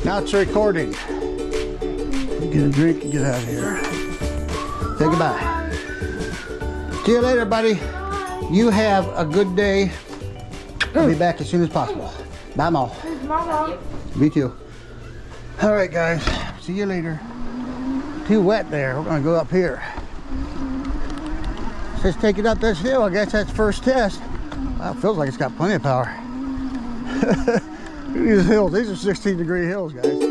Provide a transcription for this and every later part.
Now it's recording. Get a drink and get out of here. Say goodbye. See you later, buddy. You have a good day. I'll be back as soon as possible. Bye, Mom. Mama. Me too. All right, guys. See you later. Too wet there. We're gonna go up here. Let's take it up this hill. I guess that's first test. Wow, it feels like it's got plenty of power. Look at these hills. These are 16-degree hills, guys.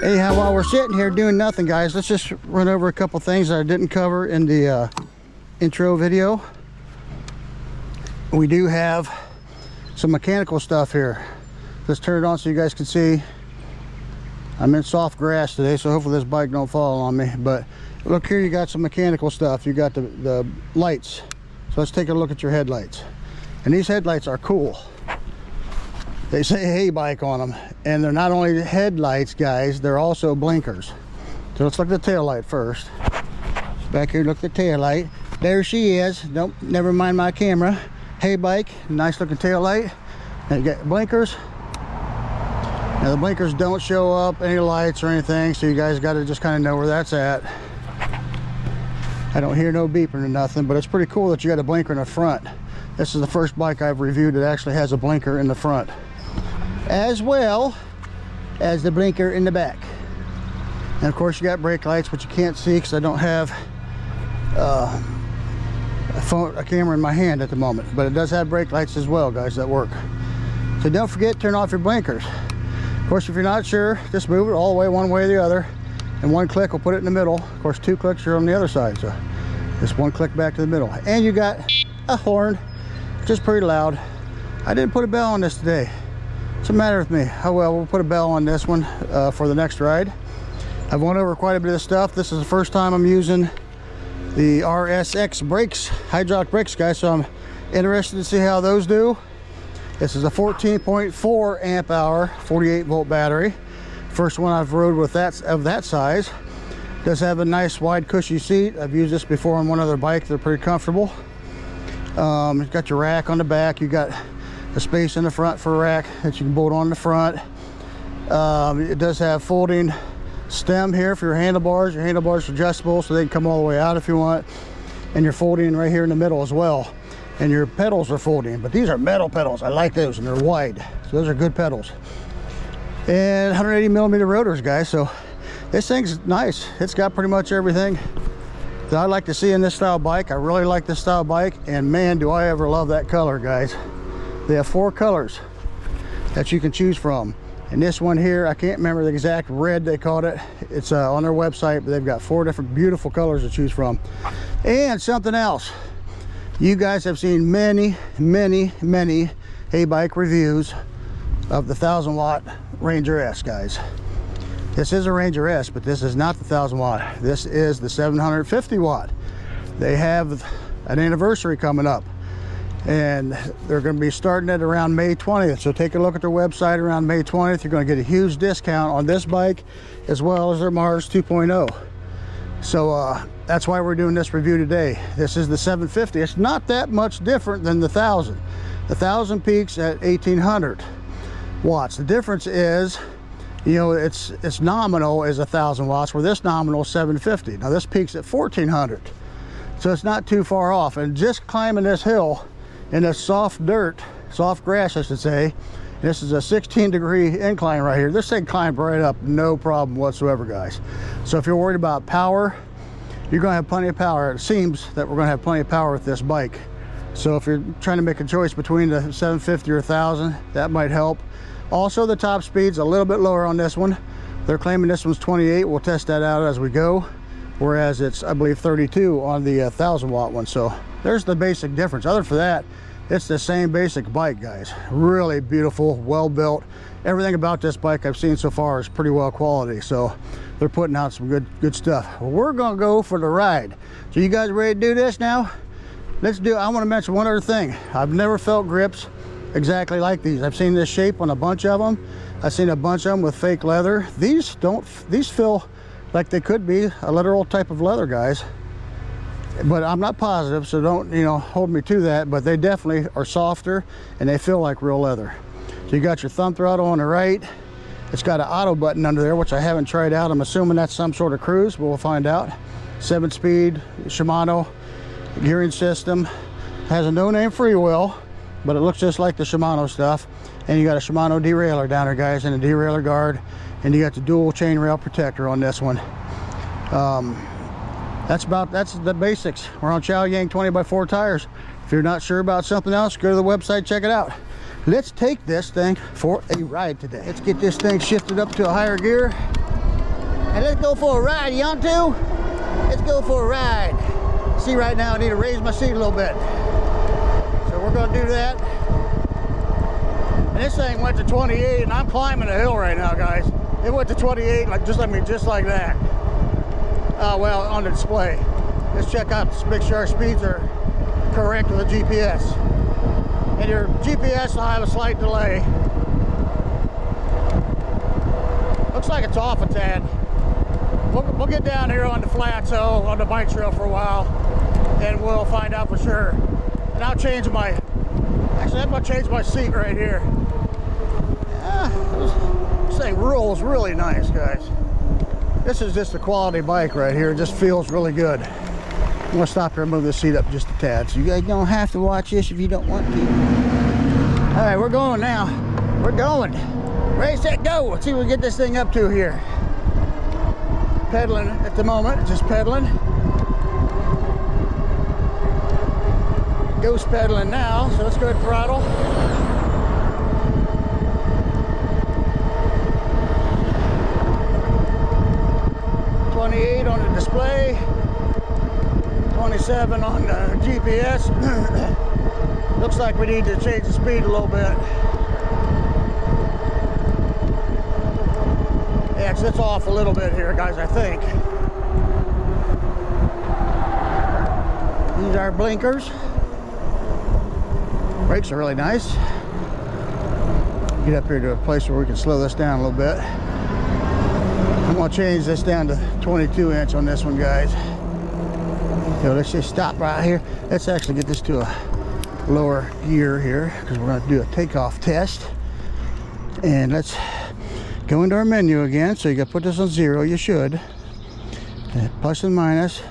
Anyhow, while we're sitting here doing nothing, guys, let's just run over a couple things that I didn't cover in the intro video. We do have some mechanical stuff here. Let's turn it on so you guys can see. I'm in soft grass today, so hopefully this bike don't fall on me. But look here, you got some mechanical stuff. You got the lights. So let's take a look at your headlights. And these headlights are cool. They say HEYBIKE on them, and they're not only headlights, guys, they're also blinkers. So let's look at the tail light first. Back here, look at the tail light. There she is. Nope, never mind my camera. HEYBIKE, nice looking tail light. And you got blinkers. Now the blinkers don't show up any lights or anything, so you guys got to just kind of know where that's at. I don't hear no beeping or nothing, but it's pretty cool that you got a blinker in the front. This is the first bike I've reviewed that actually has a blinker in the front, as well as the blinker in the back. And of course you got brake lights, which you can't see because I don't have a camera in my hand at the moment, but it does have brake lights as well, guys, that work. So don't forget, turn off your blinkers. Of course, if you're not sure, just move it all the way one way or the other, and one click will put it in the middle. Of course, two clicks are on the other side, so just one click back to the middle. And you got a horn, just pretty loud. I didn't put a bell on this today. What's the matter with me? Oh well, we'll put a bell on this one for the next ride. I've went over quite a bit of stuff. This is the first time I'm using the RSX brakes, hydraulic brakes, guys, so I'm interested to see how those do. This is a 14.4 amp hour, 48 volt battery. First one I've rode with of that size. Does have a nice wide cushy seat. I've used this before on one other bike. They're pretty comfortable. You've got your rack on the back. You got a space in the front for a rack that you can bolt on the front. It does have folding stem here for your handlebars. Your handlebars are adjustable, so they can come all the way out if you want. And you're folding right here in the middle as well. And your pedals are folding, but these are metal pedals. I like those, and they're wide, so those are good pedals. And 180 millimeter rotors, guys, so this thing's nice. It's got pretty much everything that I like to see in this style bike. I really like this style bike, and man, do I ever love that color, guys. They have 4 colors that you can choose from. And this one here, I can't remember the exact red they called it. It's on their website, but they've got 4 different beautiful colors to choose from. And something else, you guys have seen many HEYBIKE reviews of the 1000 watt Ranger S, guys. This is a Ranger S, but this is not the 1000 watt. This is the 750 watt. They have an anniversary coming up, and they're going to be starting it around May 20th. So take a look at their website around May 20th. You're going to get a huge discount on this bike as well as their Mars 2.0. So that's why we're doing this review today. This is the 750. It's not that much different than the 1000. The 1000 peaks at 1800 watts. The difference is, you know, it's nominal is 1000 watts, where this nominal is 750. Now this peaks at 1400, so it's not too far off. And just climbing this hill in this soft dirt, soft grass I should say, this is a 16-degree incline right here. This thing climbed right up, no problem whatsoever, guys. So if you're worried about power, you're gonna have plenty of power. It seems that we're gonna have plenty of power with this bike. So if you're trying to make a choice between the 750 or 1000, that might help. Also, the top speed's a little bit lower on this one. They're claiming this one's 28. We'll test that out as we go. Whereas it's, I believe, 32 on the 1000 watt one. So there's the basic difference. Other than that, it's the same basic bike, guys. Really beautiful, well built. Everything about this bike I've seen so far is pretty well quality. So they're putting out some good stuff. Well, we're gonna go for the ride. So you guys ready to do this now? Let's do it. I want to mention one other thing. I've never felt grips exactly like these. I've seen this shape on a bunch of them. I've seen a bunch of them with fake leather. These feel like they could be a literal type of leather, guys, but I'm not positive, so don't, you know, hold me to that. But they definitely are softer and they feel like real leather. So you got your thumb throttle on the right. It's got an auto button under there, which I haven't tried out. I'm assuming that's some sort of cruise, but we'll find out. 7-speed Shimano gearing system. Has a no-name freewheel, but it looks just like the Shimano stuff. And you got a Shimano derailleur down there, guys, and a derailleur guard, and you got the dual chainrail protector on this one. That's the basics. We're on Chow Yang 20x4 tires. If you're not sure about something else, go to the website, check it out. Let's take this thing for a ride today. Let's get this thing shifted up to a higher gear, and let's go for a ride. You want to? Let's go for a ride. See, right now I need to raise my seat a little bit, so we're going to do that. And this thing went to 28, and I'm climbing a hill right now, guys. It went to 28, like just like that. Well, on the display. Let's check out, make sure our speeds are correct with the GPS. And your GPS will have a slight delay. Looks like it's off a tad. We'll get down here on the flats, on the bike trail for a while, and we'll find out for sure. And I'll change my, actually I'm gonna change my seat right here. This thing rolls really nice, guys. This is just a quality bike right here. It just feels really good. I'm gonna stop here and move the seat up just a tad. So you guys don't have to watch this if you don't want to. All right, we're going now. We're going. Ready, set, go. Let's see what we get this thing up to here. Pedaling at the moment, just pedaling. Ghost pedaling now, so let's go ahead and throttle. On the display, 27 on the GPS. Looks like we need to change the speed a little bit. Yeah, it's off a little bit here, guys, I think. These are blinkers. Brakes are really nice. Get up here to a place where we can slow this down a little bit. I'm going to change this down to 22 inch on this one, guys. So let's just stop right here. Let's actually get this to a lower gear here, because we're going to do a takeoff test. And let's go into our menu again. So you got to put this on 0, you should. And plus and minus.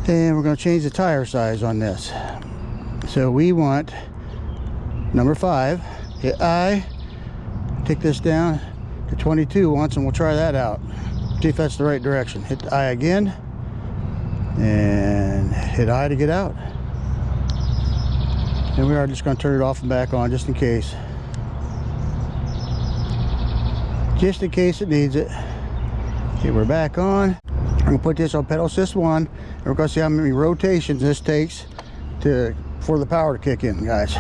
And we're going to change the tire size on this. So we want number 5. Hit I. Take this down to 22 once, and we'll try that out. See if that's the right direction. Hit the I again, and hit I to get out. And we are just going to turn it off and back on just in case. just in case it needs it. Okay, we're back on. I'm gonna put this on pedal assist 1, and we're gonna see how many rotations this takes for the power to kick in, guys.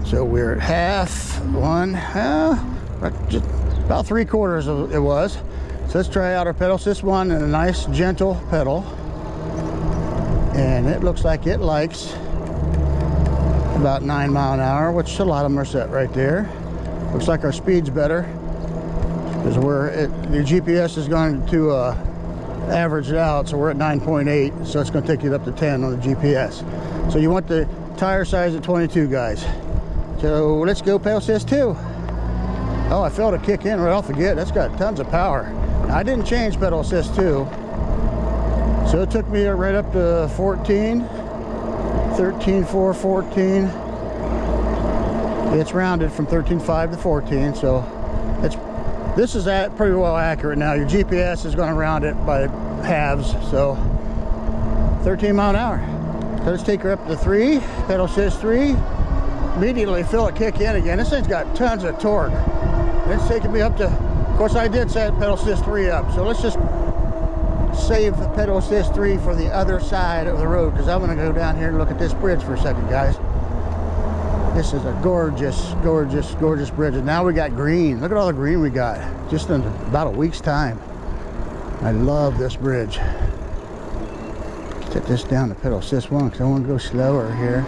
So we're at half, one, just about 3/4 of it was. So let's try out our pedal assist 1 and a nice gentle pedal. And it looks like it likes about 9 miles an hour, which a lot of them are set right there. Looks like our speed's better because the GPS is going to average it out, so we're at 9.8, so it's going to take it up to 10 on the GPS. So you want the tire size at 22, guys. So let's go pedal assist 2. Oh, I felt it kick in right off the get. That's got tons of power. Now, I didn't change pedal assist 2, so it took me right up to 14, 13, 4, 14. It's rounded from 13.5 to 14, so this is pretty well accurate now. Your GPS is going to round it by halves, so 13 miles an hour. So let's take her up to 3, pedal assist 3. Immediately feel it kick in again. This thing's got tons of torque. It's taking me up to, of course I did set pedal assist 3 up, so let's just save the pedal assist 3 for the other side of the road, because I'm going to go down here and look at this bridge for a second, guys. This is a gorgeous, gorgeous, gorgeous bridge. And now we got green. Look at all the green we got just in about a week's time. I love this bridge. Set this down to pedal assist 1 because I want to go slower here.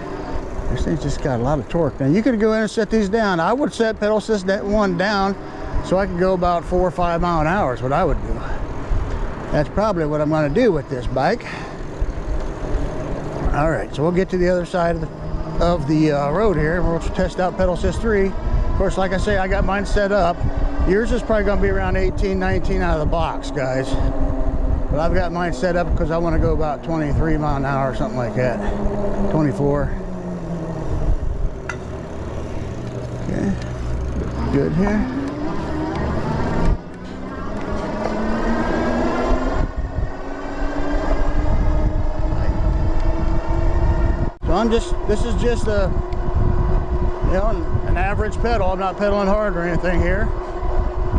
This thing's just got a lot of torque. Now you could go in and set these down. I would set pedal assist 1 down so I could go about 4 or 5 miles an hour is what I would do. That's probably what I'm going to do with this bike. All right, so we'll get to the other side of the road here, and we'll test out pedal assist 3. Of course, like I say, I got mine set up. Yours is probably going to be around 18, 19 out of the box, guys. But I've got mine set up because I want to go about 23 miles an hour or something like that. 24. Okay, good here. So this is just a, you know, an average pedal. I'm not pedaling hard or anything here.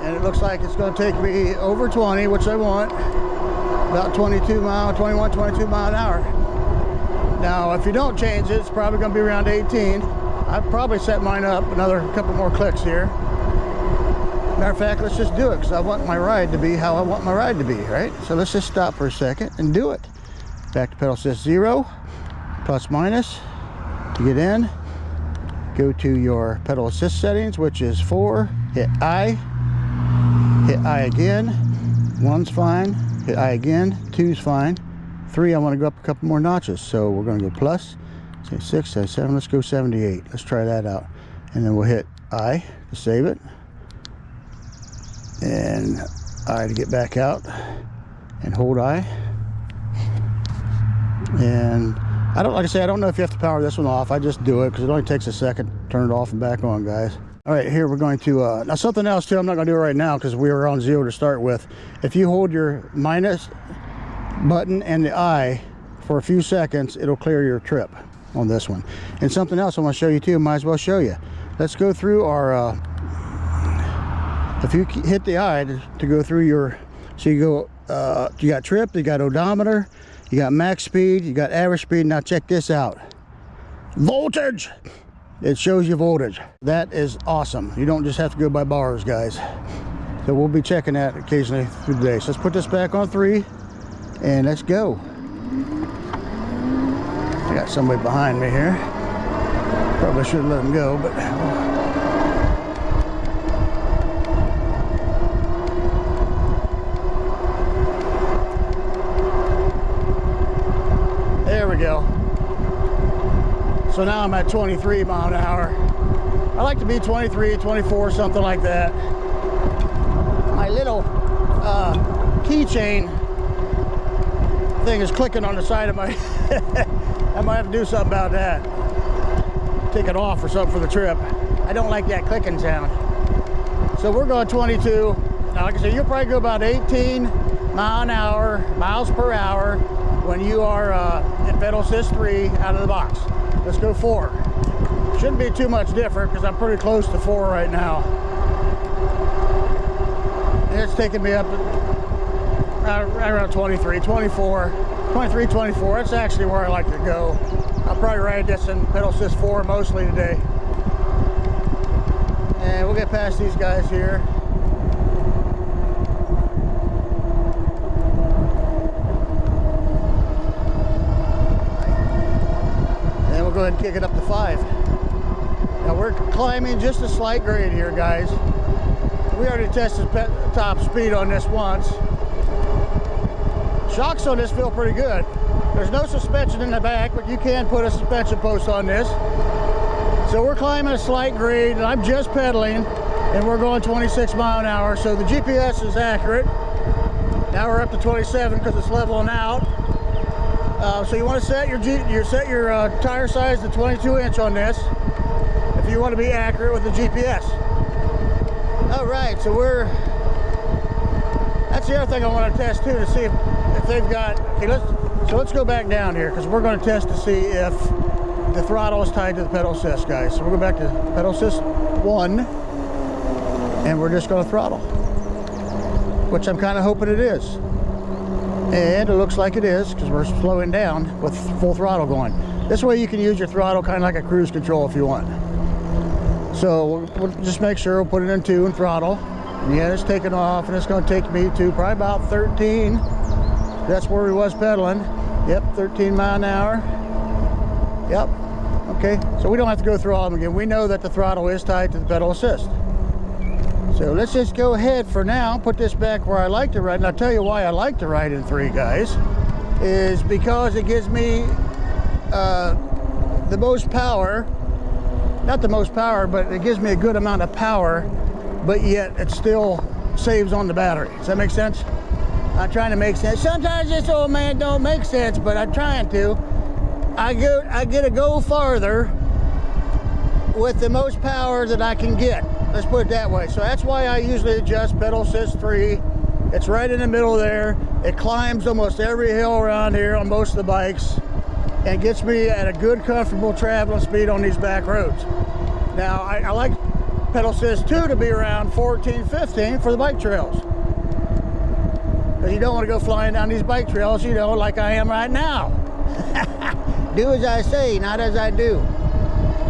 And it looks like it's going to take me over 20, which I want. About 22 miles, 21, 22 miles an hour. Now, if you don't change it, it's probably going to be around 18. I've probably set mine up another couple more clicks here. Matter of fact, let's just do it because I want my ride to be how I want my ride to be, right? So let's just stop for a second and do it. Back to pedal assist 0. Plus minus to get in. Go to your pedal assist settings, which is 4. Hit I again. 1's fine. Hit I again. 2's fine. 3, I want to go up a couple more notches, so we're going to go plus. Say 6, say 7. Let's go 78. Let's try that out, and then we'll hit I to save it, and I to get back out, and hold I, and like I say, I don't know if you have to power this one off. I just do it because it only takes a second to turn it off and back on, guys. All right, here we're going to, now something else too, I'm not going to do it right now because we were on 0 to start with. If you hold your minus button and the I for a few seconds, it'll clear your trip on this one. And something else I want to show you too, might as well show you. Let's go through our, if you hit the I to go through your, so you go, you got trip, you got odometer, you got max speed, you got average speed. Now check this out. Voltage! It shows you voltage. That is awesome. You don't just have to go by bars, guys. So we'll be checking that occasionally through the day. So let's put this back on 3 and let's go. I got somebody behind me here. Probably should let him go, but there we go. So now I'm at 23 miles an hour. I like to be 23, 24, something like that. My little keychain thing is clicking on the side of my I might have to do something about that. Take it off or something for the trip. I don't like that clicking sound. So we're going 22. Now, like I said, you'll probably go about 18 miles per hour when you are in pedal assist 3 out of the box. Let's go 4. Shouldn't be too much different because I'm pretty close to 4 right now. it's taking me up right around 23, 24. That's actually where I like to go. I'll probably ride this in pedal assist 4 mostly today. And we'll get past these guys here. And we'll go ahead and kick it up to 5. Now we're climbing just a slight grade here, guys. We already tested top speed on this once. Shocks on this feel pretty good. There's no suspension in the back, but you can put a suspension post on this. So we're climbing a slight grade, and I'm just pedaling, and we're going 26 miles an hour, so the GPS is accurate. Now we're up to 27 because it's leveling out. So you want to set your tire size to 22-inch on this if you want to be accurate with the GPS. All right, so that's the other thing I want to test too, to see if they've got, okay, let's go back down here, because we're going to test to see if the throttle is tied to the pedal assist, guys. So we'll go back to pedal assist 1, and we're just going to throttle, which I'm kind of hoping it is. And it looks like it is, because we're slowing down with full throttle going. This way you can use your throttle kind of like a cruise control if you want. So we'll just make sure we'll put it in 2 and throttle. Yeah, it's taking off, and it's going to take me to probably about 13. That's where we was pedaling. Yep, 13 miles an hour. Yep. Okay, so we don't have to go through all of them again. We know that the throttle is tied to the pedal assist. So let's just go ahead for now, put this back where I like to ride. And I'll tell you why I like to ride in 3, guys, is because it gives me the most power. Not the most power, but it gives me a good amount of power, but yet it still saves on the battery. Does that make sense? I'm trying to make sense. Sometimes this old man don't make sense, but I'm trying to. I get to go farther with the most power that I can get. Let's put it that way. So that's why I usually adjust pedal assist 3. It's right in the middle there. It climbs almost every hill around here on most of the bikes and gets me at a good, comfortable traveling speed on these back roads. Now, I like pedal assist 2 to be around 14, 15 for the bike trails. Because you don't want to go flying down these bike trails, you know, like I am right now. Do as I say, not as I do.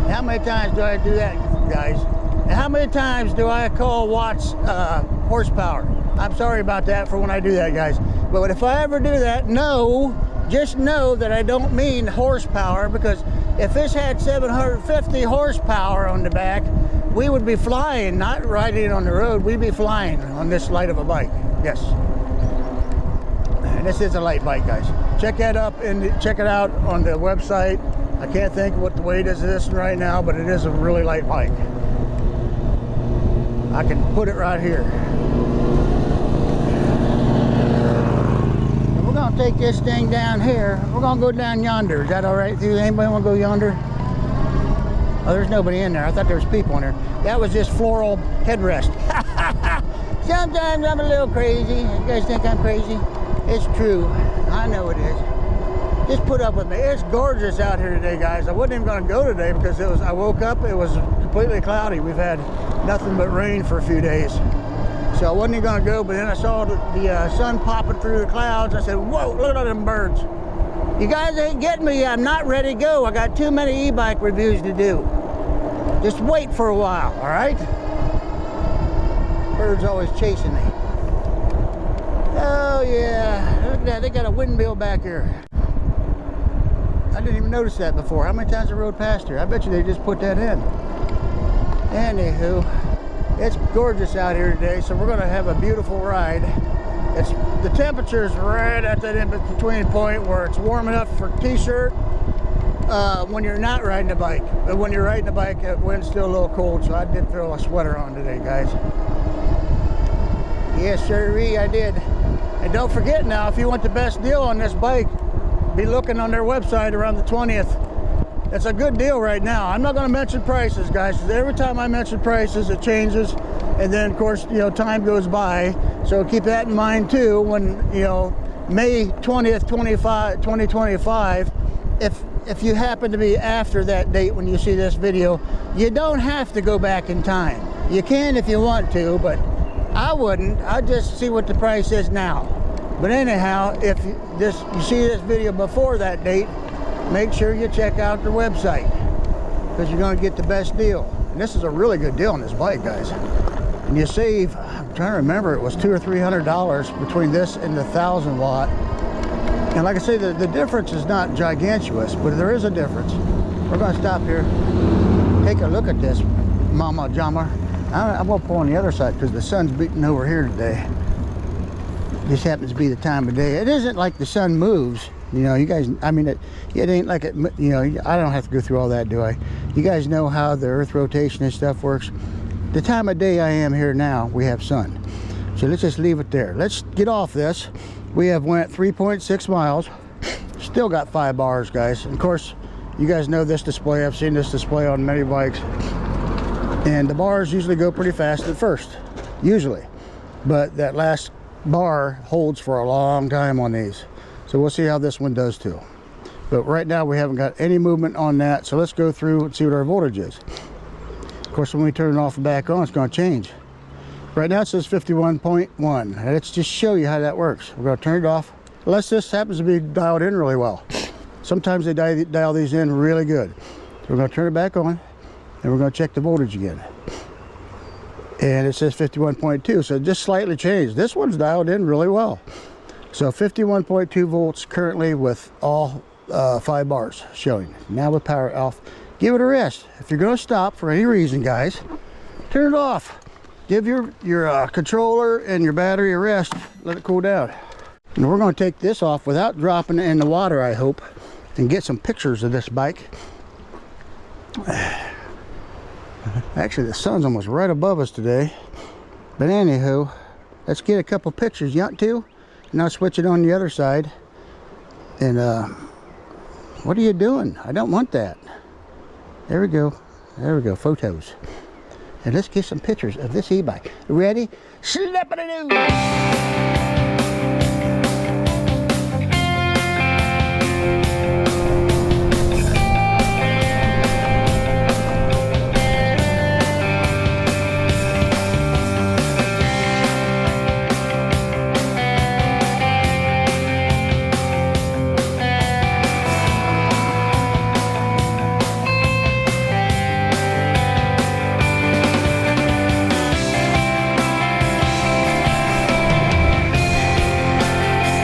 How many times do I do that, guys? And how many times do I call watts horsepower? I'm sorry about that for when I do that, guys. But if I ever do that, just know that I don't mean horsepower, because if this had 750 horsepower on the back, we would be flying, not riding on the road. We'd be flying on this light of a bike. Yes. And this is a light bike, guys. Check that up and check it out on the website. I can't think what the weight is of this right now, but it is a really light bike. I can put it right here. And we're gonna take this thing down here. We're gonna go down yonder. Is that all right with you? Anybody wanna go yonder? Oh, there's nobody in there. I thought there was people in there. That was just floral headrest. Sometimes I'm a little crazy. You guys think I'm crazy? It's true. I know it is. Just put up with me. It's gorgeous out here today, guys. I wasn't even going to go today because I woke up, it was completely cloudy. We've had nothing but rain for a few days. So I wasn't even going to go, but then I saw the sun popping through the clouds. I said, whoa, look at them birds. You guys ain't getting me yet. I'm not ready to go. I got too many e-bike reviews to do. Just wait for a while, all right? Birds always chasing me. Oh yeah, look at that, they got a windmill back here. I didn't even notice that before. How many times I rode past here? I bet you they just put that in. Anywho, it's gorgeous out here today, so we're gonna have a beautiful ride. The temperature's right at that in-between point where it's warm enough for t-shirt when you're not riding a bike. But when you're riding a bike, the wind's still a little cold, so I did throw a sweater on today, guys. Yes, sirree, I did. And don't forget now, if you want the best deal on this bike, be looking on their website around the 20th. It's a good deal right now. I'm not going to mention prices, guys, because every time I mention prices, it changes. And then, of course, you know, time goes by. So keep that in mind, too, when, you know, May 20th, 2025, if you happen to be after that date when you see this video, you don't have to go back in time. You can if you want to, but I wouldn't. I'd just see what the price is now. But anyhow, if you see this video before that date, make sure you check out their website, because you're going to get the best deal. And this is a really good deal on this bike, guys. And you save, I'm trying to remember, it was $200 or $300 between this and the 1,000 watt. And like I say, the difference is not gigantuous, but there is a difference. We're going to stop here, take a look at this Mama Jammer. I'm going to pull on the other side because the sun's beating over here today. This happens to be the time of day. It isn't like the sun moves, you know, you guys, I mean, it ain't like it, you know, I don't have to go through all that, do I? You guys know how the earth rotation and stuff works. The time of day I am here now, we have sun. So let's just leave it there. Let's get off this. We have went 3.6 miles. Still got 5 bars, guys. And of course, you guys know this display. I've seen this display on many bikes. And the bars usually go pretty fast at first, usually. But that last bar holds for a long time on these. So we'll see how this one does too. But right now we haven't got any movement on that. So let's go through and see what our voltage is. Of course, when we turn it off and back on, it's going to change. Right now it says 51.1. Let's just show you how that works. We're going to turn it off, unless this happens to be dialed in really well. Sometimes they dial these in really good. So we're going to turn it back on, and we're going to check the voltage again. And it says 51.2, so it just slightly changed. This one's dialed in really well. So 51.2 volts currently with all 5 bars showing. Now with power off, give it a rest. If you're going to stop for any reason, guys, turn it off. Give your controller and your battery a rest. Let it cool down. And we're going to take this off without dropping it in the water, I hope, and get some pictures of this bike. Actually, the sun's almost right above us today. But anywho, let's get a couple pictures. You want to? Now switch it on the other side. And what are you doing? I don't want that. There we go. There we go. Photos. And let's get some pictures of this e-bike. Ready? Slap-a-doo!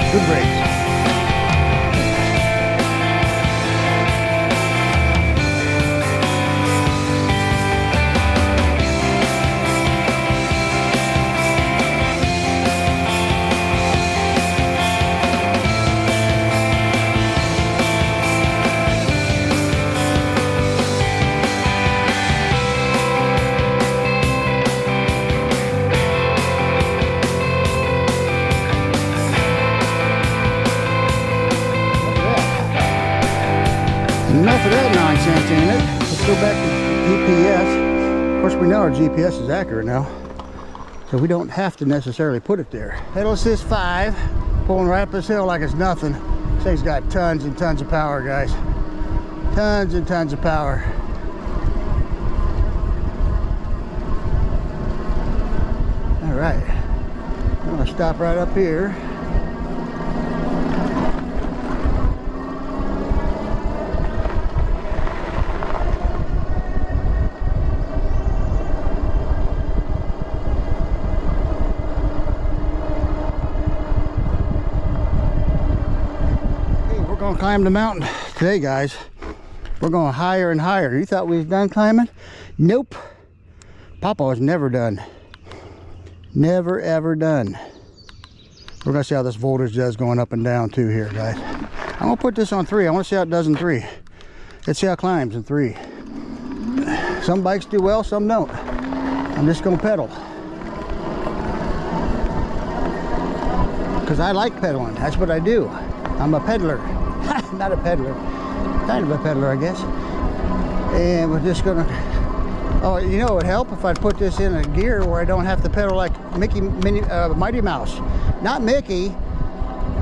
Good brakes. Enough of that nonsense, ain't it? Let's go back to GPS. Of course, we know our GPS is accurate now, so we don't have to necessarily put it there. Pedal assist 5, pulling right up this hill like it's nothing. This thing's got tons and tons of power, guys. Tons and tons of power. All right, I'm gonna stop right up here. Climb the mountain today, guys. We're going higher and higher. You thought we was done climbing? Nope. Papa was never done. Never ever done. We're gonna see how this voltage does going up and down too here, guys. I'm gonna put this on 3. I want to see how it does in 3. Let's see how it climbs in 3. Some bikes do well, some don't. I'm just gonna pedal, because I like pedaling. That's what I do. I'm a peddler. Not a peddler, kind of a peddler, I guess. And we're just gonna, oh, you know, it would help if I put this in a gear where I don't have to pedal like Mighty Mouse. Not Mickey.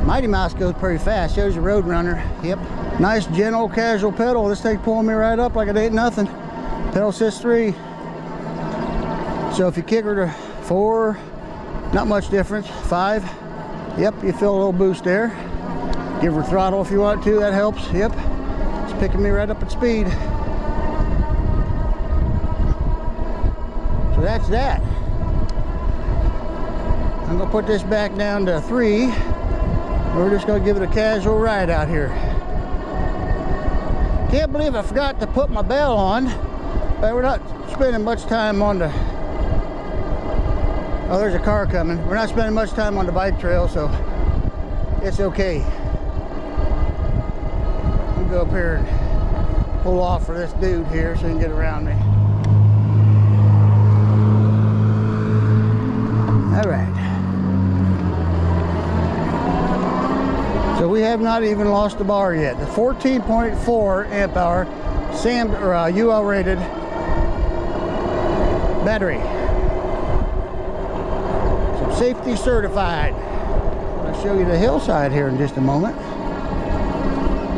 Mighty Mouse goes pretty fast. Shows you Roadrunner. Yep. Nice, gentle, casual pedal. This thing pulling me right up like it ain't nothing. Pedal assist 3. So if you kick her to 4, Not much difference. 5. Yep, you feel a little boost there. Give her throttle if you want to, that helps. Yep, it's picking me right up at speed. So that's that. I'm gonna put this back down to 3. We're just gonna give it a casual ride out here. Can't believe I forgot to put my bell on. But we're not spending much time on the... Oh, there's a car coming. We're not spending much time on the bike trail, so it's okay. I'll go up here and pull off for this dude here so he can get around me. All right. So we have not even lost the bar yet. The 14.4 amp hour SAM or UL rated battery. So safety certified. I'll show you the hillside here in just a moment.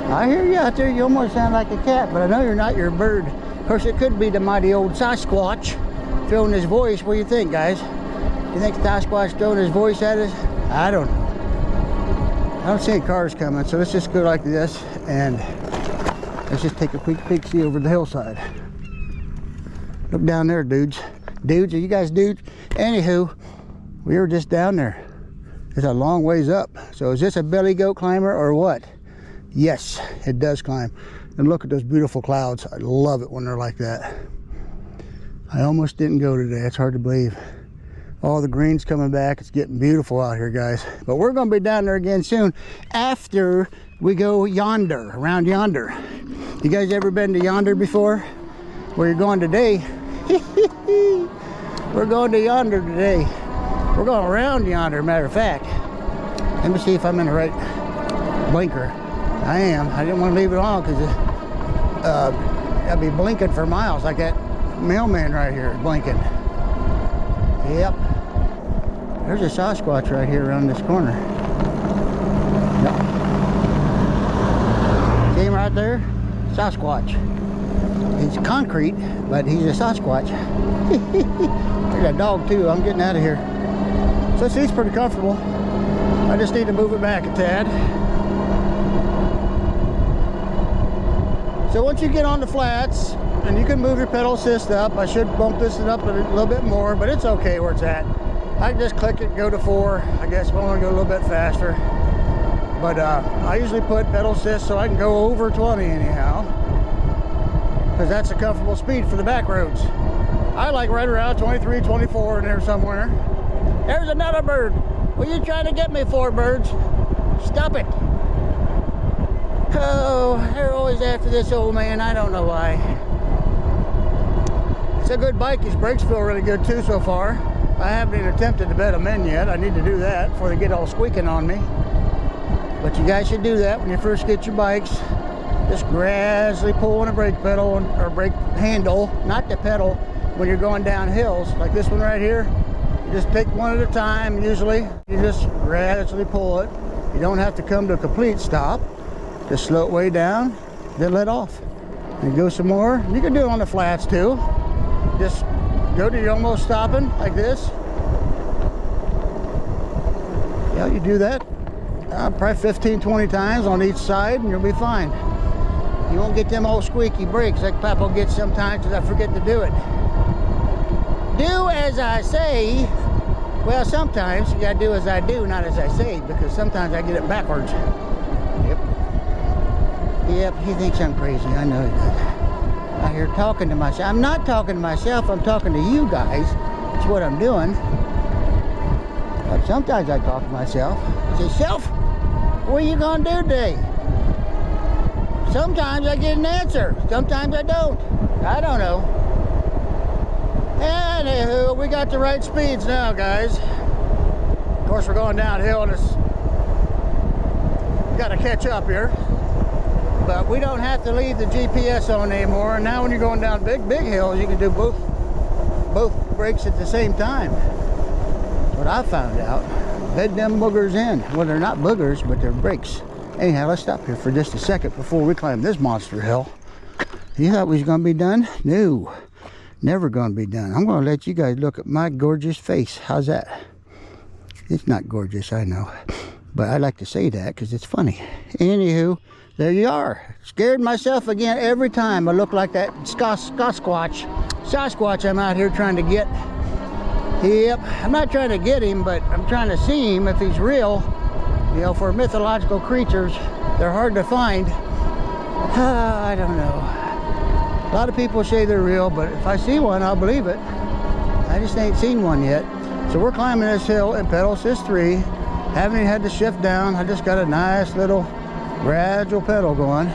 I hear you out there. You almost sound like a cat, but I know you're not. You're a bird. Of course, it could be the mighty old Sasquatch throwing his voice. What do you think, guys? Do you think Sasquatch throwing his voice at us? I don't know. I don't see any cars coming, so let's just go like this and let's just take a quick peek-see over the hillside. Look down there, dudes. Dudes, are you guys dudes? Anywho, we were just down there. It's a long ways up. So is this a belly goat climber or what? Yes, it does climb. And look at those beautiful clouds. I love it when they're like that. I almost didn't go today. It's hard to believe. All the green's coming back. It's getting beautiful out here, guys. But we're going to be down there again soon after we go yonder, around yonder. You guys ever been to yonder before? Where you're going today? We're going to yonder today. We're going around yonder, matter of fact. Let me see if I'm in the right blinker. I am. I didn't want to leave it on because I'd be blinking for miles like that mailman right here blinking. Yep. There's a Sasquatch right here around this corner. Yep. See him right there? Sasquatch. He's concrete, but he's a Sasquatch. There's a dog too. I'm getting out of here. So this seat's pretty comfortable. I just need to move it back a tad. So once you get on the flats, and you can move your pedal assist up. I should bump this up a little bit more, but it's okay where it's at. I can just click it, go to 4. I guess if I want to go a little bit faster. But I usually put pedal assist so I can go over 20 anyhow. Because that's a comfortable speed for the back roads. I like right around 23, 24 in there somewhere. There's another bird. What are you trying to get me for, birds? Stop it. Oh, they're always after this old man. I don't know why. It's a good bike. His brakes feel really good too so far. I haven't even attempted to bed them in yet. I need to do that before they get all squeaking on me. But you guys should do that when you first get your bikes. Just gradually pull on the brake pedal or brake handle, not the pedal, when you're going down hills like this one right here. You just take one at a time. Usually you just gradually pull it. You don't have to come to a complete stop. Just slow it way down, then let off. And go some more. You can do it on the flats too. Just go to your almost stopping like this. Yeah, you do that probably 15, 20 times on each side and you'll be fine. You won't get them old squeaky brakes like Papa gets sometimes because I forget to do it. Do as I say. Well, sometimes you gotta do as I do, not as I say, because sometimes I get it backwards. Yep. Yep, he thinks I'm crazy. I know he does. Out here talking to myself. I'm not talking to myself, I'm talking to you guys. That's what I'm doing. But sometimes I talk to myself. I say, Self, what are you gonna do today? Sometimes I get an answer. Sometimes I don't. I don't know. Anywho, we got the right speeds now, guys. Of course, we're going downhill and it's got to catch up here. But we don't have to leave the GPS on anymore. And now when you're going down big hills, you can do both brakes at the same time. That's what I found out. Bed them boogers in. Well, they're not boogers, but they're brakes. Anyhow, let's stop here for just a second before we climb this monster hill. You thought we was going to be done? No, never going to be done. I'm going to let you guys look at my gorgeous face. How's that? It's not gorgeous, I know. But I like to say that because it's funny. Anywho, there you are. Scared myself again every time. I look like that Sasquatch I'm out here trying to get. Yep, I'm not trying to get him, but I'm trying to see him if he's real. You know, for mythological creatures, they're hard to find. I don't know. A lot of people say they're real, but if I see one, I'll believe it. I just ain't seen one yet. So we're climbing this hill in pedal assist 3. Haven't even had to shift down. I just got a nice little gradual pedal going.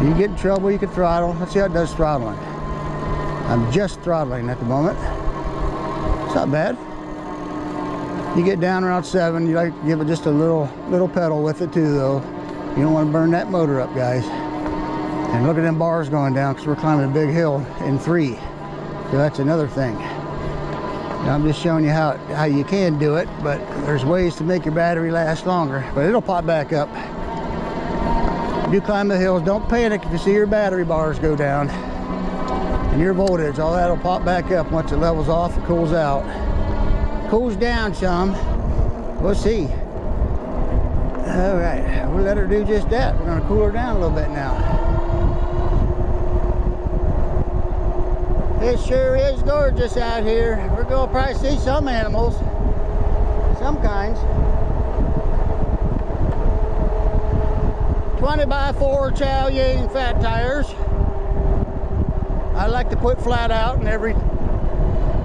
You get in trouble, you can throttle. Let's see how it does throttling. I'm just throttling at the moment. It's not bad. You get down around 7, you like to give it just a little pedal with it too, though. You don't want to burn that motor up, guys. And look at them bars going down because we're climbing a big hill in 3. So that's another thing. Now I'm just showing you how you can do it, but there's ways to make your battery last longer. But it'll pop back up. If you climb the hills, don't panic if you see your battery bars go down. And your voltage, all that'll pop back up once it levels off, it cools out. Cools down some. We'll see. All right, we'll let her do just that. We're gonna cool her down a little bit now. It sure is gorgeous out here. We're gonna probably see some animals, some kinds. 20x4 Chow Yang fat tires. I like to put flat out in every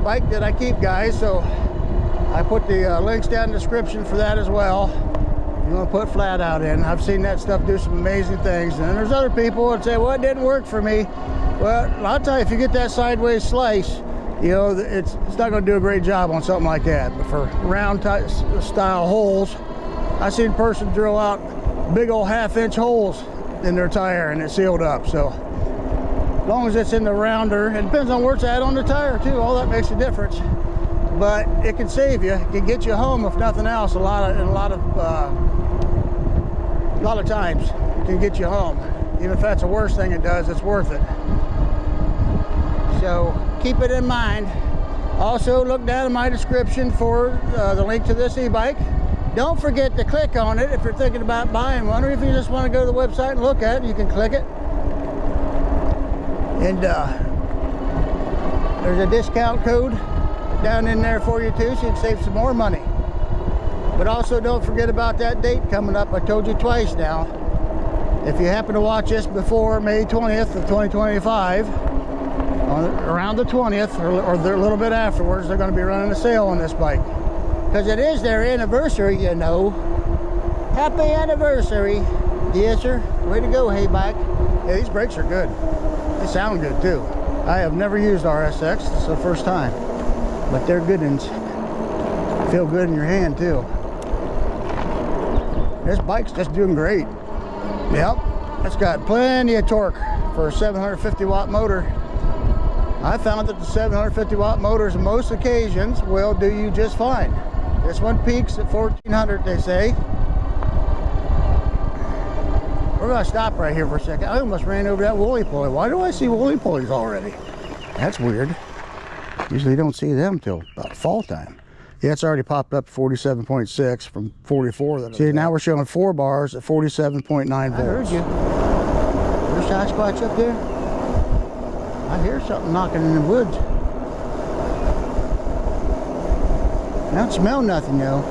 bike that I keep, guys, so I put the links down in the description for that as well. You want to put flat out in. I've seen that stuff do some amazing things. And then there's other people that say, well, it didn't work for me. Well, I'll tell you, if you get that sideways slice, you know, it's not going to do a great job on something like that. But for round style holes, I seen a person drill out big old 1/2-inch holes in their tire and it sealed up. So as long as it's in the rounder, it depends on where it's at on the tire too. All that makes a difference. But it can save you. It can get you home if nothing else. A lot of times it can get you home. Even if that's the worst thing it does, it's worth it. So keep it in mind. Also look down in my description for the link to this e-bike. Don't forget to click on it if you're thinking about buying one, or if you just want to go to the website and look at it, you can click it. And there's a discount code down in there for you too, so you can save some more money. But also don't forget about that date coming up. I told you twice now. If you happen to watch this before May 20th of 2025, around the 20th or a little bit afterwards, they're going to be running a sale on this bike. Because it is their anniversary, you know. Happy anniversary. Yes, sir. Way to go, HEYBIKE. Yeah, these brakes are good. They sound good too. I have never used RSX. It's the first time. But they're good ones. Feel good in your hand too. This bike's just doing great. Yep, it's got plenty of torque for a 750 watt motor. I found that the 750 watt motors on most occasions will do you just fine. This one peaks at 1400, they say. We're gonna stop right here for a second. I almost ran over that woolly pulley. Why do I see woolly pulleys already? That's weird. Usually you don't see them till about fall time. Yeah, it's already popped up 47.6 from 44. See, now we're showing 4 bars at 47.9 volts. I heard you. There's Sasquatch up there. I hear something knocking in the woods. I don't smell nothing though.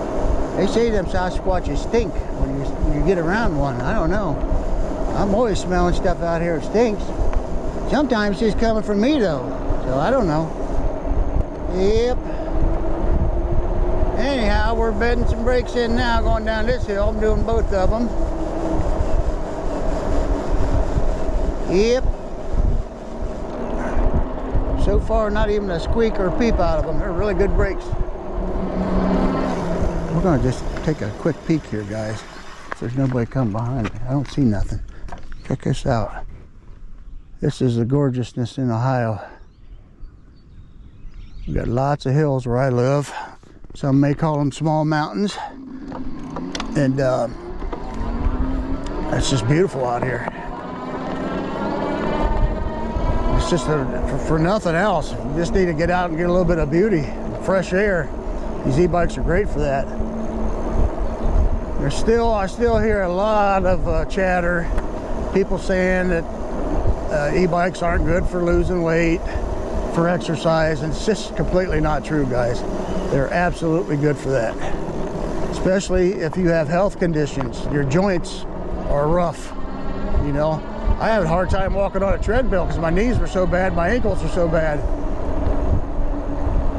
They say them Sasquatches stink when you get around one. I don't know. I'm always smelling stuff out here that stinks. Sometimes it's coming from me though, so I don't know. Yep. Anyhow, we're bedding some brakes in now, going down this hill. I'm doing both of them. Yep. So far, not even a squeak or a peep out of them. They're really good brakes. We're gonna just take a quick peek here, guys. If there's nobody coming behind me. I don't see nothing. Check this out. This is the gorgeousness in Ohio. We got lots of hills where I live. Some may call them small mountains. And it's just beautiful out here. It's just for nothing else. You just need to get out and get a little bit of beauty, fresh air. These e-bikes are great for that. I still hear a lot of chatter, people saying that e-bikes aren't good for losing weight, for exercise, and it's just completely not true, guys. They're absolutely good for that, especially if you have health conditions. Your joints are rough, you know. I had a hard time walking on a treadmill because my knees were so bad, my ankles were so bad.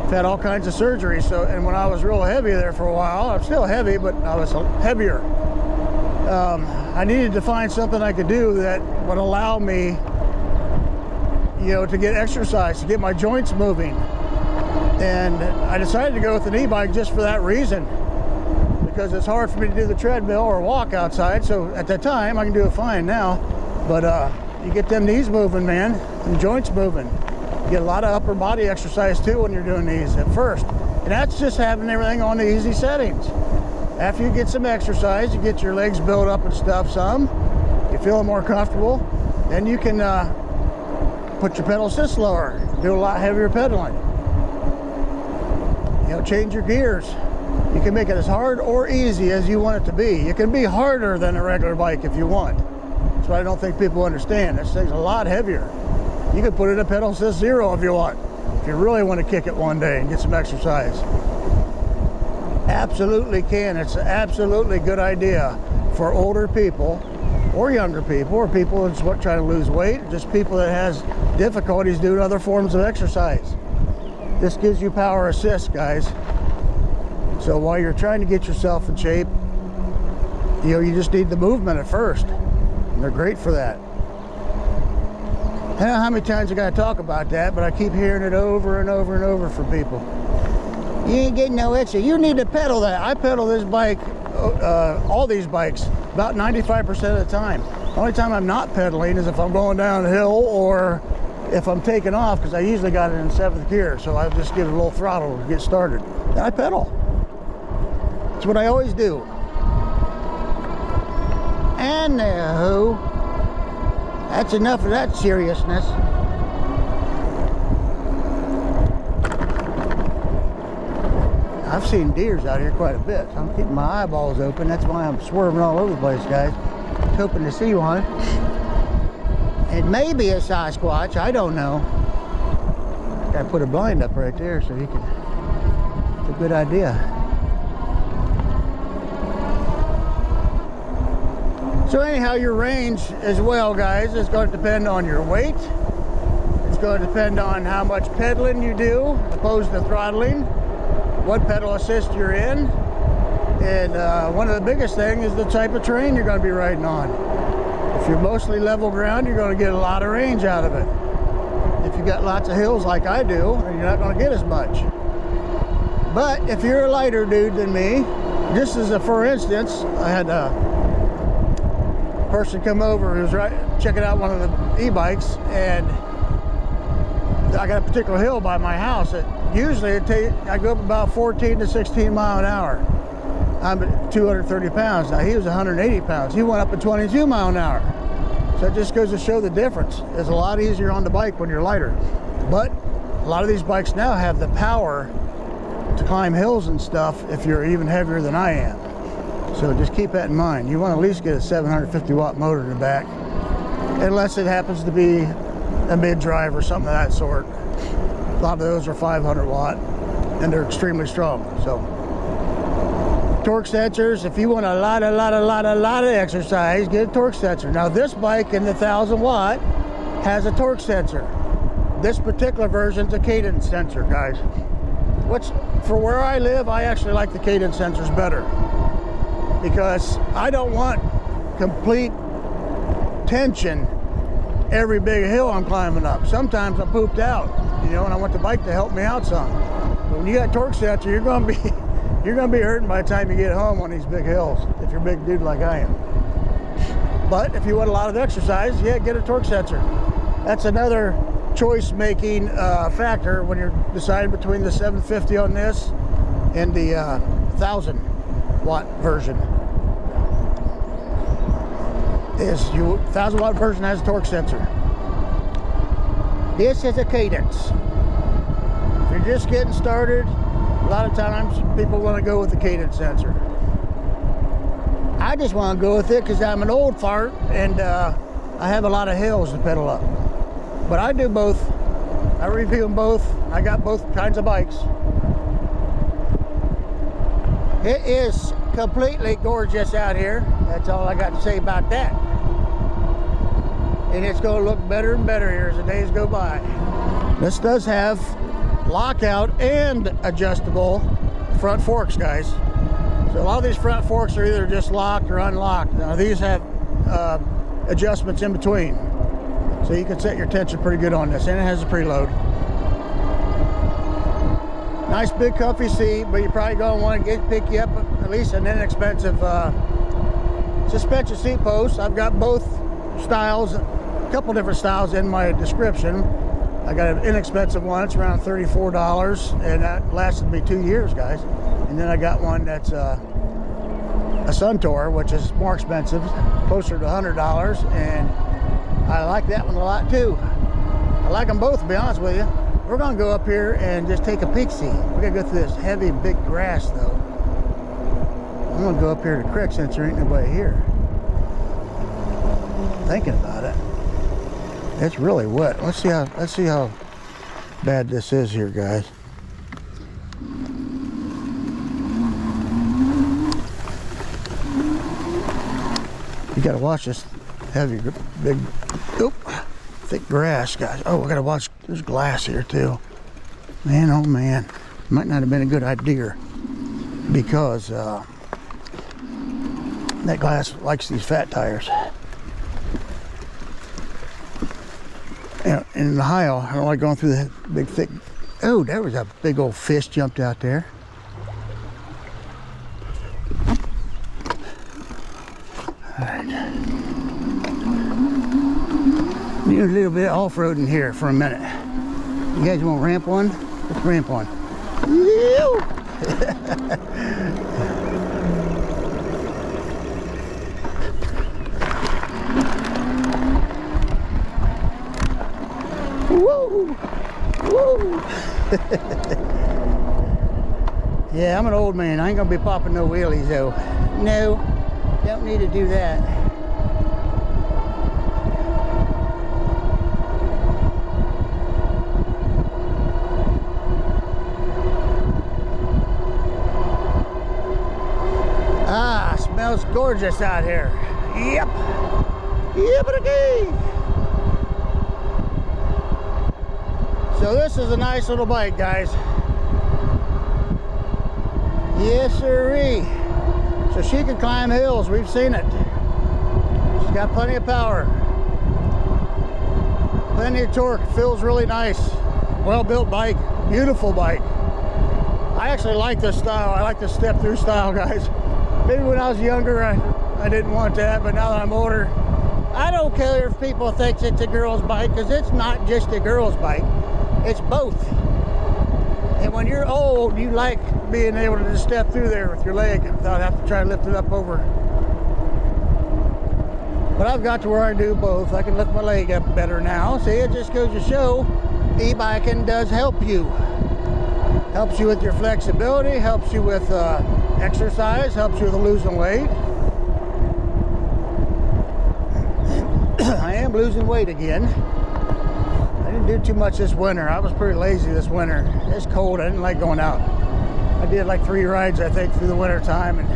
I've had all kinds of surgeries, and when I was real heavy there for a while, I'm still heavy, but I was heavier. I needed to find something I could do that would allow me, you know, to get exercise, to get my joints moving. And I decided to go with an e-bike just for that reason, because it's hard for me to do the treadmill or walk outside. So at that time, I can do it fine now, but you get them knees moving, man, and joints moving. You get a lot of upper body exercise too when you're doing these at first. And that's just having everything on the easy settings. After you get some exercise, you get your legs built up and stuff some, you feel more comfortable, then you can put your pedal assist lower, do a lot heavier pedaling. You know, change your gears. You can make it as hard or easy as you want it to be. It can be harder than a regular bike if you want. That's what I don't think people understand. This thing's a lot heavier. You can put it in pedal assist 0 if you want, if you really want to kick it one day and get some exercise. Absolutely can. It's an absolutely good idea for older people or younger people, or people that's trying to lose weight, or just people that has difficulties doing other forms of exercise. This gives you power assist, guys. So while you're trying to get yourself in shape, you know, you just need the movement at first. And they're great for that. I don't know how many times I got to talk about that, but I keep hearing it over and over and over from people. You ain't getting no extra. You need to pedal that. I pedal this bike, all these bikes, about 95% of the time. The only time I'm not pedaling is if I'm going downhill or if I'm taking off, because I usually got it in 7th gear, so I just give it a little throttle to get started. Then I pedal. That's what I always do. And that's enough of that seriousness. I've seen deers out here quite a bit, so I'm keeping my eyeballs open. That's why I'm swerving all over the place, guys. Just hoping to see one. It may be a Sasquatch, I don't know. I put a blind up right there so you can, it's a good idea. So anyhow, your range as well, guys, is going to depend on your weight. It's going to depend on how much pedaling you do opposed to throttling, what pedal assist you're in, and one of the biggest things is the type of terrain you're going to be riding on. If you're mostly level ground, you're going to get a lot of range out of it. If you got lots of hills like I do, you're not going to get as much. But if you're a lighter dude than me, just as a for instance, I had a person come over who was checking out one of the e-bikes, and I got a particular hill by my house that usually I go up about 14 to 16 mile an hour. I'm at 230 pounds. Now he was 180 pounds. He went up at 22 mile an hour. So it just goes to show the difference. It's a lot easier on the bike when you're lighter. But a lot of these bikes now have the power to climb hills and stuff if you're even heavier than I am. So just keep that in mind. You want to at least get a 750 watt motor in the back, unless it happens to be a mid-drive or something of that sort. A lot of those are 500 watt and they're extremely strong. So torque sensors, if you want a lot of exercise, get a torque sensor. Now this bike in the 1000 watt has a torque sensor. This particular version's a cadence sensor, guys. Which, for where I live, I actually like the cadence sensors better, because I don't want complete tension every big hill I'm climbing up. Sometimes I'm pooped out, you know, and I want the bike to help me out some. But when you got torque sensor, you're gonna be hurting by the time you get home on these big hills, if you're a big dude like I am. But if you want a lot of exercise, yeah, get a torque sensor. That's another choice making factor when you're deciding between the 750 on this and the 1000 watt version. Is 1000 watt version has a torque sensor. This is a cadence. If you're just getting started, A lot of times people want to go with the cadence sensor. I just want to go with it because I'm an old fart and I have a lot of hills to pedal up. But I do both. I review them both. I got both kinds of bikes. It is completely gorgeous out here. That's all I got to say about that. And it's going to look better and better here as the days go by. This does have lockout and adjustable front forks, guys. So a lot of these front forks are either just locked or unlocked. Now these have adjustments in between. So you can set your tension pretty good on this, and it has a preload. Nice big comfy seat, but you're probably going to want to pick you up at least an inexpensive suspension seat post. I've got both styles, a couple different styles in my description. I got an inexpensive one, it's around $34, and that lasted me 2 years, guys. And then I got one that's a Suntour, which is more expensive, closer to $100, and I like that one a lot too. I like them both, to be honest with you. We're gonna go up here and just take a peek see. We're gonna go through this heavy, big grass though. I'm gonna go up here to the creek since there ain't nobody here. Thinking about it. It's really wet. Let's see how bad this is here, guys. You gotta watch this heavy, big, thick grass, guys. Oh, I gotta watch. There's glass here too. Man, oh man, might not have been a good idea because that glass likes these fat tires. And in Ohio, I don't like going through the big, thick. Oh, there was a big old fish jumped out there. All right. Need a little bit of off-roading here for a minute. You guys want to ramp one? Let's ramp one. Woo! Woo! Yeah, I'm an old man. I ain't gonna be popping no wheelies though. No, don't need to do that. Ah, smells gorgeous out here. Yep. Ebike. So this is a nice little bike, guys. Yes, sirree. So she can climb hills. We've seen it. She's got plenty of power. Plenty of torque. Feels really nice. Well-built bike. Beautiful bike. I actually like this style. I like the step-through style, guys. Maybe when I was younger, I didn't want that, but now that I'm older, I don't care if people think it's a girl's bike, because it's not just a girl's bike. It's both. And when you're old, you like being able to just step through there with your leg without having to try to lift it up over. But I've got to where I do both. I can lift my leg up better now. See, it just goes to show e-biking does help you. Helps you with your flexibility, helps you with exercise, helps you with losing weight. I am losing weight again. I didn't do too much this winter. I was pretty lazy this winter. It's cold. I didn't like going out. I did like 3 rides, I think, through the winter time, and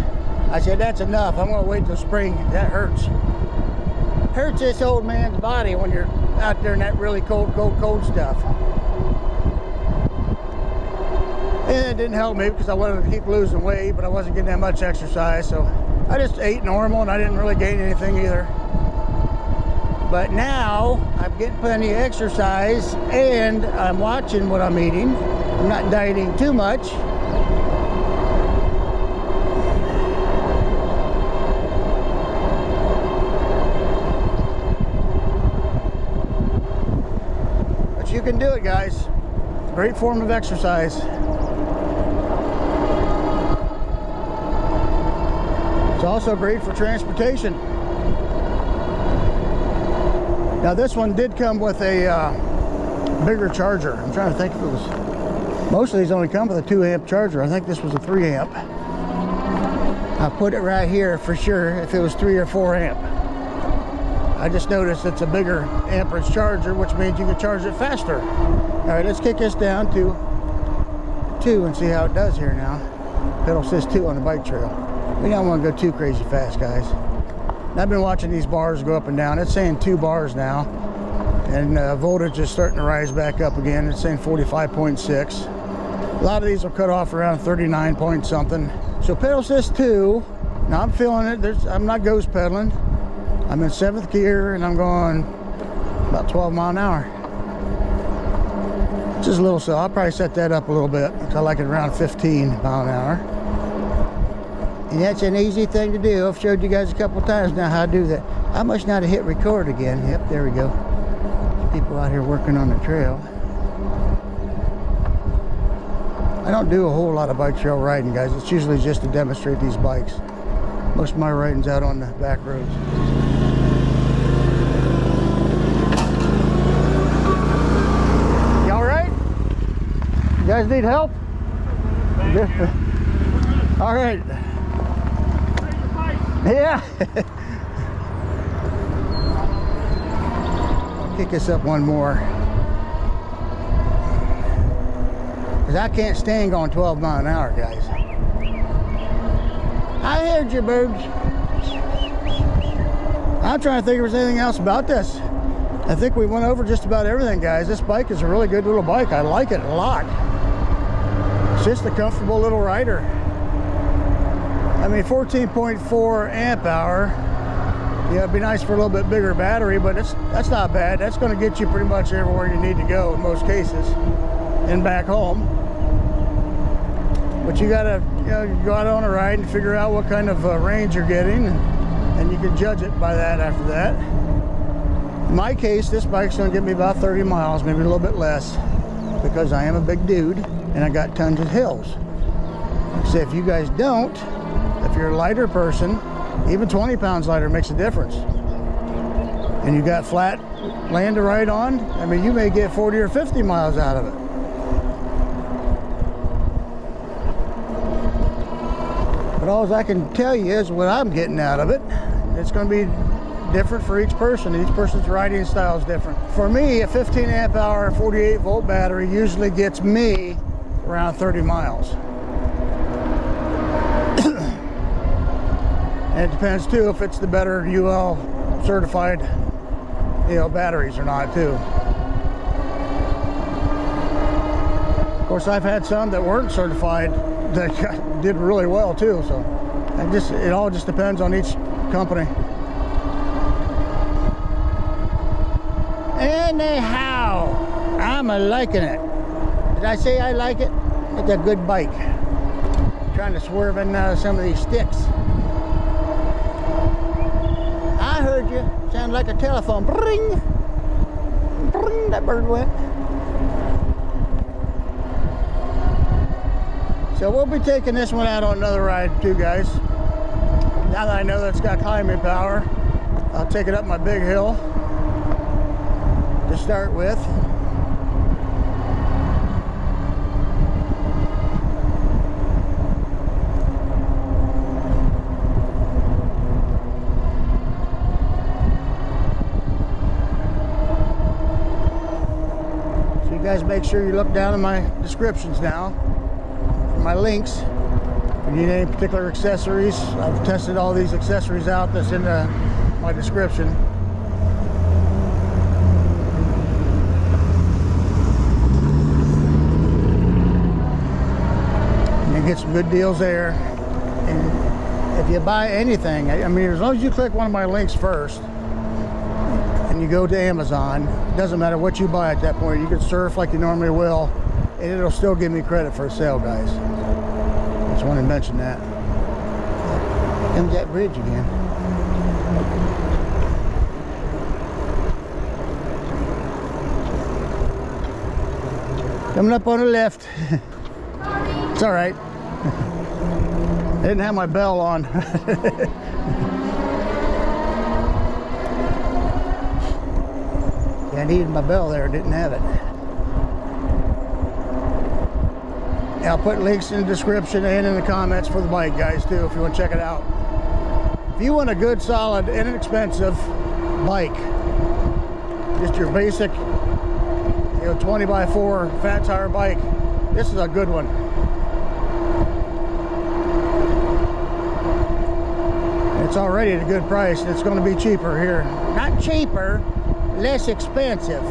I said, that's enough. I'm going to wait till spring. That hurts. Hurts this old man's body when you're out there in that really cold stuff. And it didn't help me because I wanted to keep losing weight, but I wasn't getting that much exercise, so I just ate normal and I didn't really gain anything either. But now I'm getting plenty of exercise and I'm watching what I'm eating. I'm not dieting too much. But you can do it, guys. Great form of exercise. It's also great for transportation. Now this one did come with a bigger charger. I'm trying to think if it was Most of these only come with a 2 amp charger. I think this was a 3 amp. I put it right here for sure if it was 3 or 4 amp. I just noticed it's a bigger amperage charger, which means you can charge it faster. All right, let's kick this down to 2 and see how it does here now. Pedal assist 2 on the bike trail. We don't want to go too crazy fast, guys. I've been watching these bars go up and down. It's saying 2 bars now, and voltage is starting to rise back up again. It's saying 45.6. A lot of these will cut off around 39 point something. So pedal assist 2. Now I'm feeling it. I'm not ghost pedaling. I'm in 7th gear and I'm going about 12 mile an hour. Just a little slow. I'll probably set that up a little bit. I like it around 15 mile an hour. And that's an easy thing to do. I've showed you guys a couple times now how to do that. I must not have hit record again. Yep, there we go. People out here working on the trail. I don't do a whole lot of bike trail riding, guys. It's usually just to demonstrate these bikes. Most of my riding's out on the back roads. You all right? You guys need help? All right. Yeah. Kick this up one more. Because I can't stand going 12 miles an hour, guys. I heard you, birds. I'm trying to think if there's anything else about this. I think we went over just about everything, guys. This bike is a really good little bike. I like it a lot. It's just a comfortable little rider. I mean, 14.4 amp hour. Yeah, it'd be nice for a little bit bigger battery, but that's not bad. That's going to get you pretty much everywhere you need to go in most cases, and back home. But you gotta, go out on a ride and figure out what kind of range you're getting, and you can judge it by that after that. In my case, this bike's going to get me about 30 miles, maybe a little bit less, because I am a big dude and I got tons of hills. So if you guys don't, if you're a lighter person, even 20 pounds lighter makes a difference. And you got flat land to ride on, I mean, you may get 40 or 50 miles out of it. But all I can tell you is what I'm getting out of it. It's going to be different for each person. Each person's riding style is different. For me, a 15 amp hour 48 volt battery usually gets me around 30 miles. And it depends too if it's the better UL certified batteries or not too. Of course, I've had some that weren't certified that did really well too, so it all just depends on each company. Anyhow, I'm liking it. Did I say I like it? It's a good bike. Trying to swerve in some of these sticks. I heard you. Sound like a telephone. Bring, bring. That bird went. So we'll be taking this one out on another ride too, guys. Now that I know that it's got climbing power, I'll take it up my big hill to start with. So you guys make sure you look down in my descriptions now. My links. If you need any particular accessories, I've tested all these accessories out that's in my description. And you get some good deals there. And if you buy anything, I mean, as long as you click one of my links first and you go to Amazon, it doesn't matter what you buy at that point. You can surf like you normally will, and it'll still give me credit for a sale, guys. Just want to mention that. Here comes that bridge again. Coming up on the left. It's all right. I didn't have my bell on. Yeah, I needed my bell there, didn't have it. I'll put links in the description and in the comments for the bike, guys, too, if you want to check it out. If you want a good, solid, inexpensive bike, just your basic, 20x4 fat tire bike, this is a good one. It's already at a good price. It's going to be cheaper here. Not cheaper, less expensive.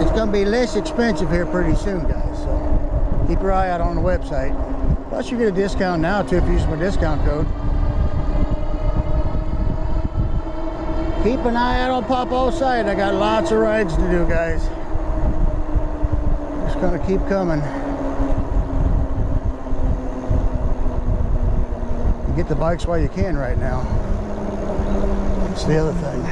It's going to be less expensive here pretty soon, guys. So keep your eye out on the website. Plus you get a discount now too if you use my discount code. Keep an eye out on Papa's site. I got lots of rides to do, guys. Just going to keep coming. Get the bikes while you can right now. That's the other thing.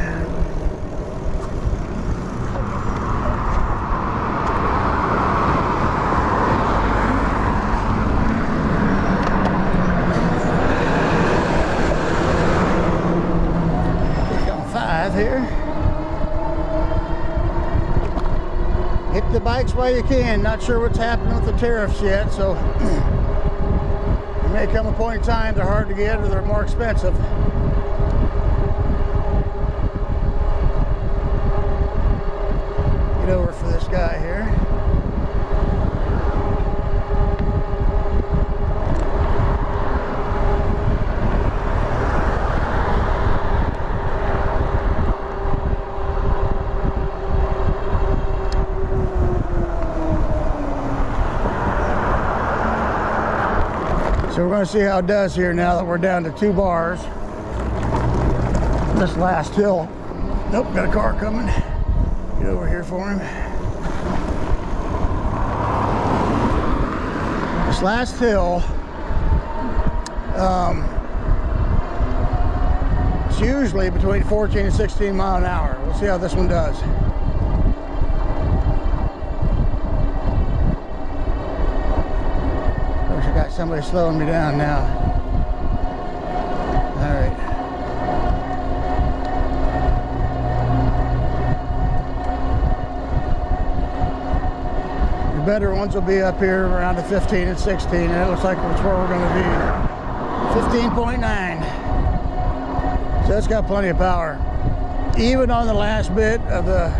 Got 5 here. Hit the bikes while you can. Not sure what's happening with the tariffs yet, so may come a point in time they're hard to get or they're more expensive. Get over for this guy here. So we're going to see how it does here now that we're down to 2 bars. This last hill. Nope, got a car coming. Get over here for him. This last hill, it's usually between 14 and 16 miles an hour. We'll see how this one does. Somebody slowing me down now. All right. The better ones will be up here around the 15 and 16, and it looks like that's where we're going to be. 15.9. So it's got plenty of power. Even on the last bit of the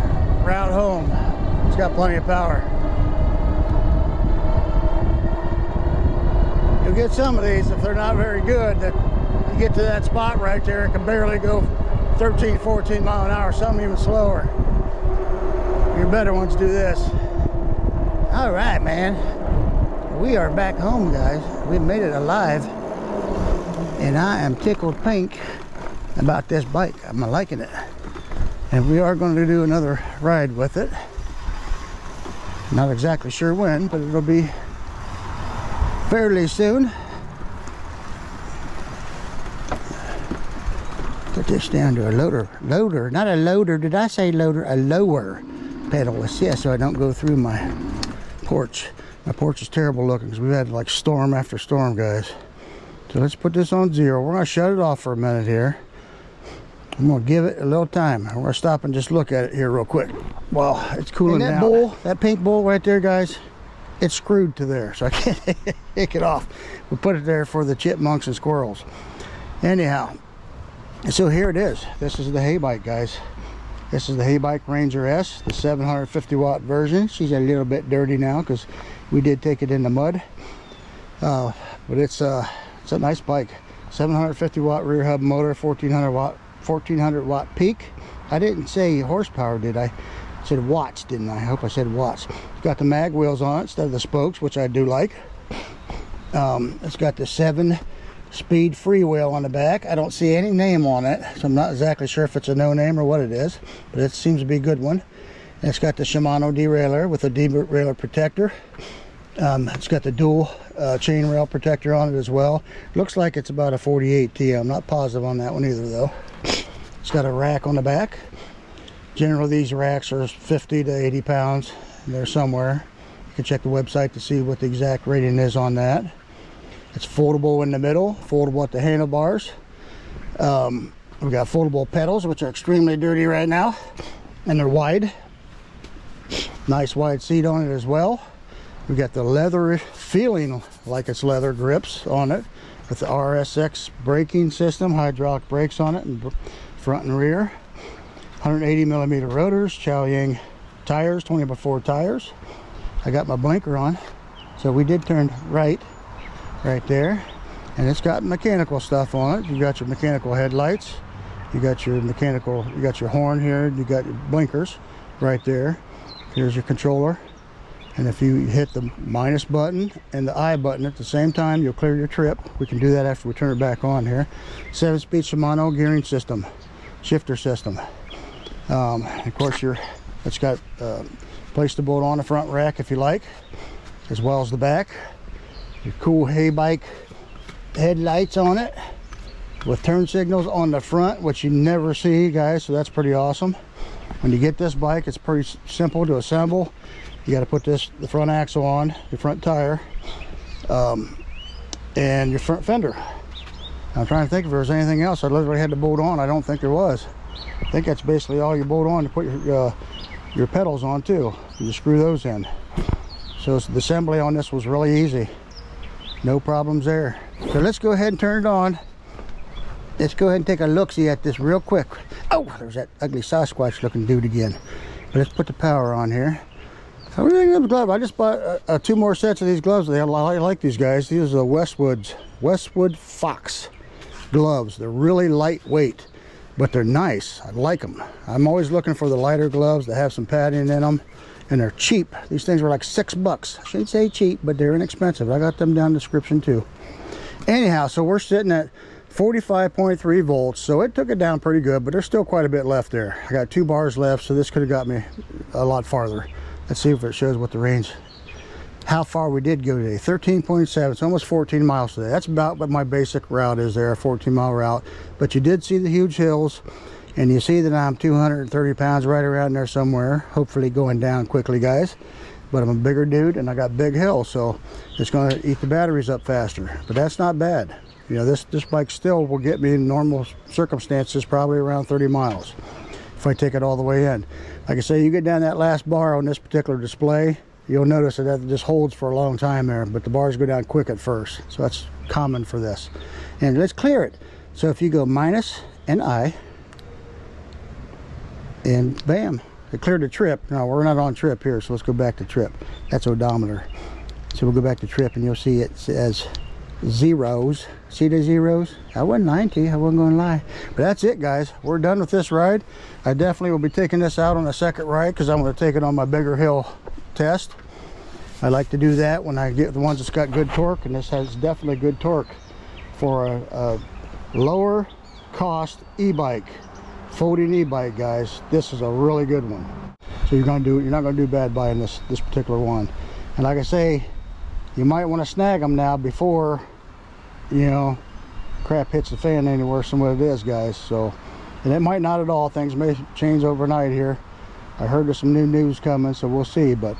route home, it's got plenty of power. You'll get some of these, if they're not very good, that you get to that spot right there, it can barely go 13, 14 miles an hour, some even slower. Your better ones do this. All right, man. We are back home, guys. We made it alive. And I am tickled pink about this bike. I'm liking it. And we are going to do another ride with it. Not exactly sure when, but it'll be fairly soon. Put this down to a loader, not a loader, did I say loader? A lower pedal assist, so I don't go through my porch. My porch is terrible looking because we've had like storm after storm, guys. So let's put this on 0. We're gonna shut it off for a minute here. I'm gonna give it a little time. We're gonna stop and just look at it here real quick. Well, it's cooling down. That bowl, that pink bowl right there, guys, it's screwed to there, so I can't take it off. We put it there for the chipmunks and squirrels. Anyhow, so here it is. This is the HEYBIKE, guys. This is the HEYBIKE Ranger S, the 750 watt version. She's a little bit dirty now because we did take it in the mud. But it's a nice bike. 750 watt rear hub motor, 1400 watt peak. I didn't say horsepower, did I? I said watts, didn't I? I hope I said watts. It's got the mag wheels on it instead of the spokes, which I do like. It's got the 7-speed freewheel on the back. I don't see any name on it, so I'm not exactly sure if it's a no name or what it is, but it seems to be a good one. And it's got the Shimano derailleur with a derailleur protector. It's got the dual chain rail protector on it as well. Looks like it's about a 48T. I'm not positive on that one either, though. It's got a rack on the back. Generally, these racks are 50 to 80 pounds. They're somewhere. You can check the website to see what the exact rating is on that. It's foldable in the middle, foldable at the handlebars. We've got foldable pedals, which are extremely dirty right now, and they're wide. Nice wide seat on it as well. We got the leather feeling like it's leather grips on it with the RSX braking system, hydraulic brakes on it, and front and rear. 180 millimeter rotors, Chow Yang tires, 20x4 tires. I got my blinker on, so we did turn right there, and it's got mechanical stuff on it. You got your mechanical headlights, you got your mechanical, you got your horn here, you got your blinkers right there. Here's your controller, and if you hit the minus button and the I button at the same time, you'll clear your trip. We can do that after we turn it back on here. 7-speed Shimano gearing system, shifter system. Of course, it's got place to bolt on the front rack if you like, as well as the back. Your cool HEYBIKE headlights on it with turn signals on the front, which you never see, guys, so that's pretty awesome. When you get this bike, it's pretty simple to assemble. You got to put the front axle on, your front tire, and your front fender. I'm trying to think if there was anything else I literally had to bolt on. I don't think there was. I think that's basically all you bolt on to put your pedals on too. You screw those in. So the assembly on this was really easy. No problems there. So let's go ahead and turn it on. Let's go ahead and take a look-see at this real quick. Oh, there's that ugly Sasquatch looking dude again. But let's put the power on here. Everything in the glove. I just bought 2 more sets of these gloves. I like these guys. These are the Westwood Fox gloves. They're really lightweight, but they're nice. I like them. I'm always looking for the lighter gloves that have some padding in them, and they're cheap. These things were like $6. I shouldn't say cheap, but they're inexpensive. I got them down in the description too. Anyhow, so we're sitting at 45.3 volts, so it took it down pretty good, but there's still quite a bit left there. I got 2 bars left, so this could have got me a lot farther. Let's see if it shows what the range, how far we did go today. 13.7, it's almost 14 miles today. That's about what my basic route is there, a 14-mile route. But you did see the huge hills, and you see that I'm 230 pounds right around there somewhere, hopefully going down quickly, guys. But I'm a bigger dude, and I got big hills, so it's going to eat the batteries up faster. But that's not bad. You know, this bike still will get me in normal circumstances probably around 30 miles if I take it all the way in. Like I say, you get down that last bar on this particular display, you'll notice that it just holds for a long time there, but the bars go down quick at first, so that's common for this. And let's clear it. So if you go minus and I, and bam, it cleared the trip. Now we're not on trip here, so let's go back to trip. That's odometer. So we'll go back to trip, and you'll see it says zeros. See the zeros? I wasn't lying to you, I wasn't gonna lie. But that's it, guys. We're done with this ride. I definitely will be taking this out on a second ride because I'm going to take it on my bigger hill test. I like to do that when I get the ones that's got good torque, and this has definitely good torque for a lower cost e-bike, folding e-bike, guys. This is a really good one. So you're not gonna do bad buying this particular one. And like I say, you might want to snag them now before, you know, crap hits the fan any worse than what it is, guys. So, and it might not at all. Things may change overnight here. I heard there's some new news coming, so we'll see. But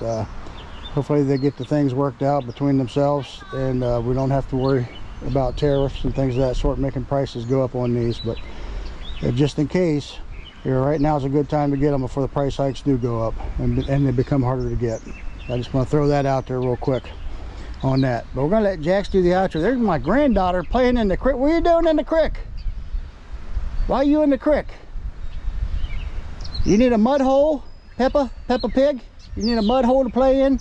hopefully they get the things worked out between themselves, and we don't have to worry about tariffs and things of that sort making prices go up on these. But just in case, right now is a good time to get them before the price hikes do go up and they become harder to get. I just want to throw that out there real quick on that. But we're gonna let Jax do the outro. There's my granddaughter playing in the creek. What are you doing in the creek? Why are you in the creek? You need a mud hole, Peppa Pig? You need a mud hole to play in?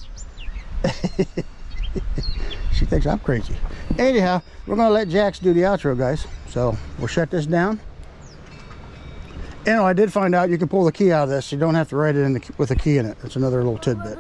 She thinks I'm crazy. Anyhow, we're gonna let Jax do the outro, guys. So we'll shut this down. And I did find out you can pull the key out of this. You don't have to write it in with a key in it. It's another little tidbit.